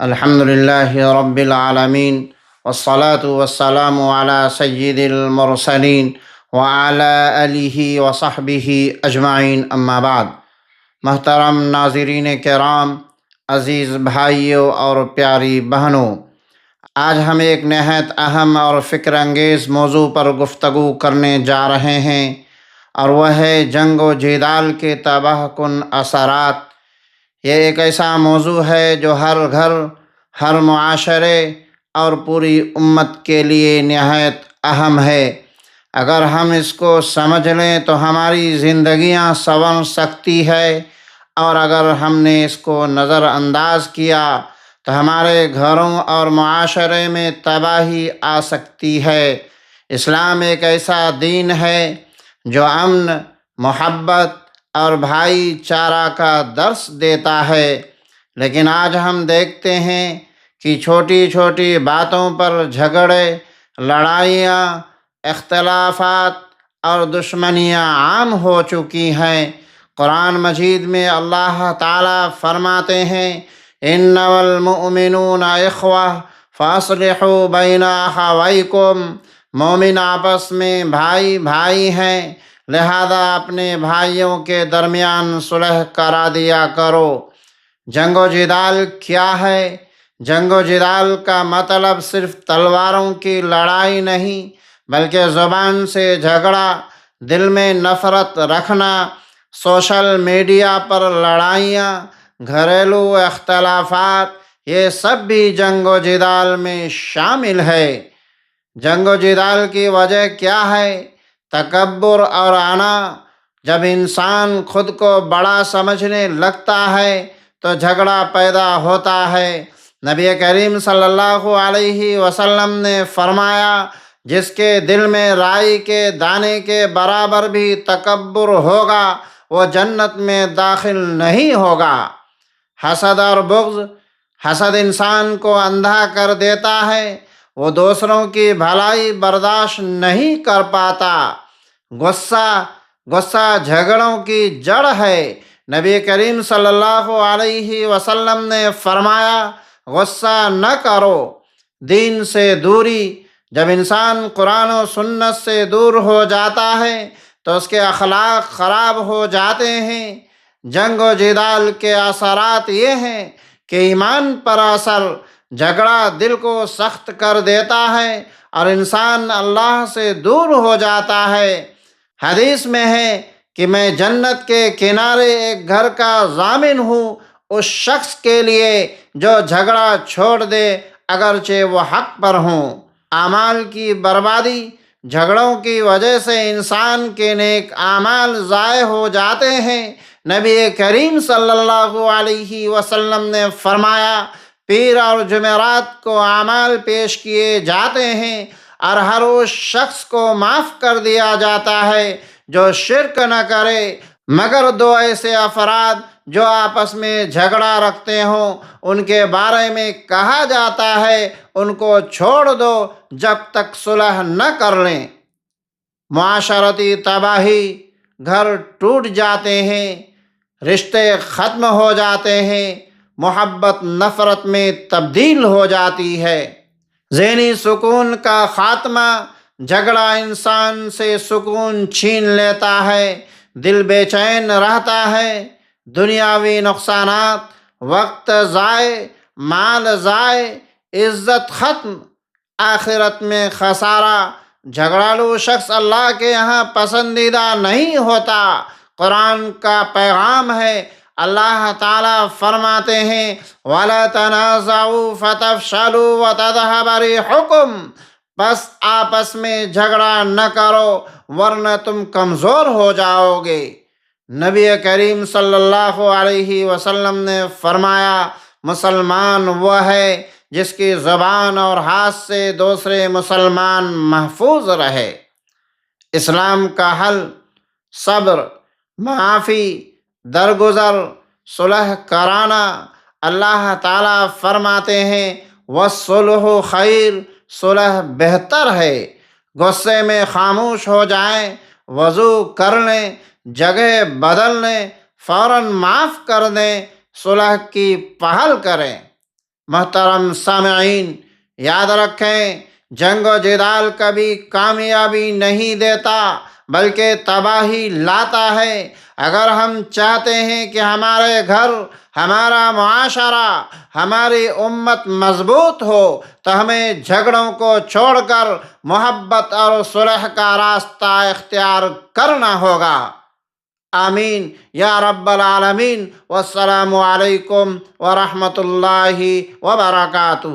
الحمد للہ رب العالمین والصلاة والسلام علی سید المرسلین وعلی آلہ وصحبہ اجمعین، اما بعد۔ محترم ناظرین کرام، عزیز بھائیوں اور پیاری بہنوں، آج ہم ایک نہایت اہم اور فکر انگیز موضوع پر گفتگو کرنے جا رہے ہیں، اور وہ ہے جنگ و جدال کے تباہ کن اثرات۔ یہ ایک ایسا موضوع ہے جو ہر گھر، ہر معاشرے اور پوری امت کے لیے نہایت اہم ہے۔ اگر ہم اس کو سمجھ لیں تو ہماری زندگیاں سنور سکتی ہے، اور اگر ہم نے اس کو نظر انداز کیا تو ہمارے گھروں اور معاشرے میں تباہی آ سکتی ہے۔ اسلام ایک ایسا دین ہے جو امن، محبت اور بھائی چارہ کا درس دیتا ہے، لیکن آج ہم دیکھتے ہیں کہ چھوٹی چھوٹی باتوں پر جھگڑے، لڑائیاں، اختلافات اور دشمنیاں عام ہو چکی ہیں۔ قرآن مجید میں اللہ تعالیٰ فرماتے ہیں، انما المؤمنون اخوہ فاصلحوا بین اخویکم، مومن آپس میں بھائی بھائی ہیں، لہذا اپنے بھائیوں کے درمیان صلح کرا دیا کرو۔ جنگ و جدال کیا ہے؟ جنگ و جدال کا مطلب صرف تلواروں کی لڑائی نہیں، بلکہ زبان سے جھگڑا، دل میں نفرت رکھنا، سوشل میڈیا پر لڑائیاں، گھریلو اختلافات، یہ سب بھی جنگ و جدال میں شامل ہے۔ جنگ و جدال کی وجہ کیا ہے؟ تکبر اور انا۔ جب انسان خود کو بڑا سمجھنے لگتا ہے تو جھگڑا پیدا ہوتا ہے۔ نبی کریم صلی اللہ علیہ وسلم نے فرمایا، جس کے دل میں رائی کے دانے کے برابر بھی تکبر ہوگا وہ جنت میں داخل نہیں ہوگا۔ حسد اور بغض۔ حسد انسان کو اندھا کر دیتا ہے، وہ دوسروں کی بھلائی برداشت نہیں کر پاتا۔ غصہ جھگڑوں کی جڑ ہے۔ نبی کریم صلی اللہ علیہ وسلم نے فرمایا، غصہ نہ کرو، دین سے دوری۔ جب انسان قرآن و سنت سے دور ہو جاتا ہے تو اس کے اخلاق خراب ہو جاتے ہیں۔ جنگ و جدال کے اثرات یہ ہیں کہ ایمان پر اثر، جھگڑا دل کو سخت کر دیتا ہے اور انسان اللہ سے دور ہو جاتا ہے۔ حدیث میں ہے کہ میں جنت کے کنارے ایک گھر کا ضامن ہوں اس شخص کے لیے جو جھگڑا چھوڑ دے اگرچہ وہ حق پر ہوں۔ اعمال کی بربادی۔ جھگڑوں کی وجہ سے انسان کے نیک اعمال ضائع ہو جاتے ہیں۔ نبی کریم صلی اللہ علیہ وسلم نے فرمایا، پیر اور جمعرات کو اعمال پیش کیے جاتے ہیں اور ہر اس شخص کو معاف کر دیا جاتا ہے جو شرک نہ کرے، مگر دو ایسے افراد جو آپس میں جھگڑا رکھتے ہوں، ان کے بارے میں کہا جاتا ہے ان کو چھوڑ دو جب تک صلح نہ کر لیں۔ معاشرتی تباہی۔ گھر ٹوٹ جاتے ہیں، رشتے ختم ہو جاتے ہیں، محبت نفرت میں تبدیل ہو جاتی ہے۔ ذہنی سکون کا خاتمہ۔ جھگڑا انسان سے سکون چھین لیتا ہے، دل بے چین رہتا ہے، دنیاوی نقصانات، وقت ضائع، مال ضائع، عزت ختم، آخرت میں خسارہ۔ جھگڑالو شخص اللہ کے یہاں پسندیدہ نہیں ہوتا۔ قرآن کا پیغام ہے، اللہ تعالیٰ فرماتے ہیں، وَلَا تَنَازَعُوا فَتَفْشَلُوا وَتَذْهَبَ رِيحُكُمْ، بس آپس میں جھگڑا نہ کرو ورنہ تم کمزور ہو جاؤ گے۔ نبی کریم صلی اللہ علیہ وسلم نے فرمایا، مسلمان وہ ہے جس کی زبان اور ہاتھ سے دوسرے مسلمان محفوظ رہے۔ اسلام کا حل، صبر، معافی، درگزر، صلح کرانا۔ اللہ تعالیٰ فرماتے ہیں، وَالصُّلْحُ خَيْرٌ، صلح بہتر ہے۔ غصے میں خاموش ہو جائیں، وضو کر لیں، جگہ بدل لیں، فوراً معاف کر دیں، صلح کی پہل کریں۔ محترم سامعین، یاد رکھیں، جنگ و جدال کبھی کامیابی نہیں دیتا بلکہ تباہی لاتا ہے۔ اگر ہم چاہتے ہیں کہ ہمارے گھر، ہمارا معاشرہ، ہماری امت مضبوط ہو تو ہمیں جھگڑوں کو چھوڑ کر محبت اور صلح کا راستہ اختیار کرنا ہوگا۔ آمین یا رب العالمین۔ والسلام علیکم ورحمۃ اللہ وبرکاتہ۔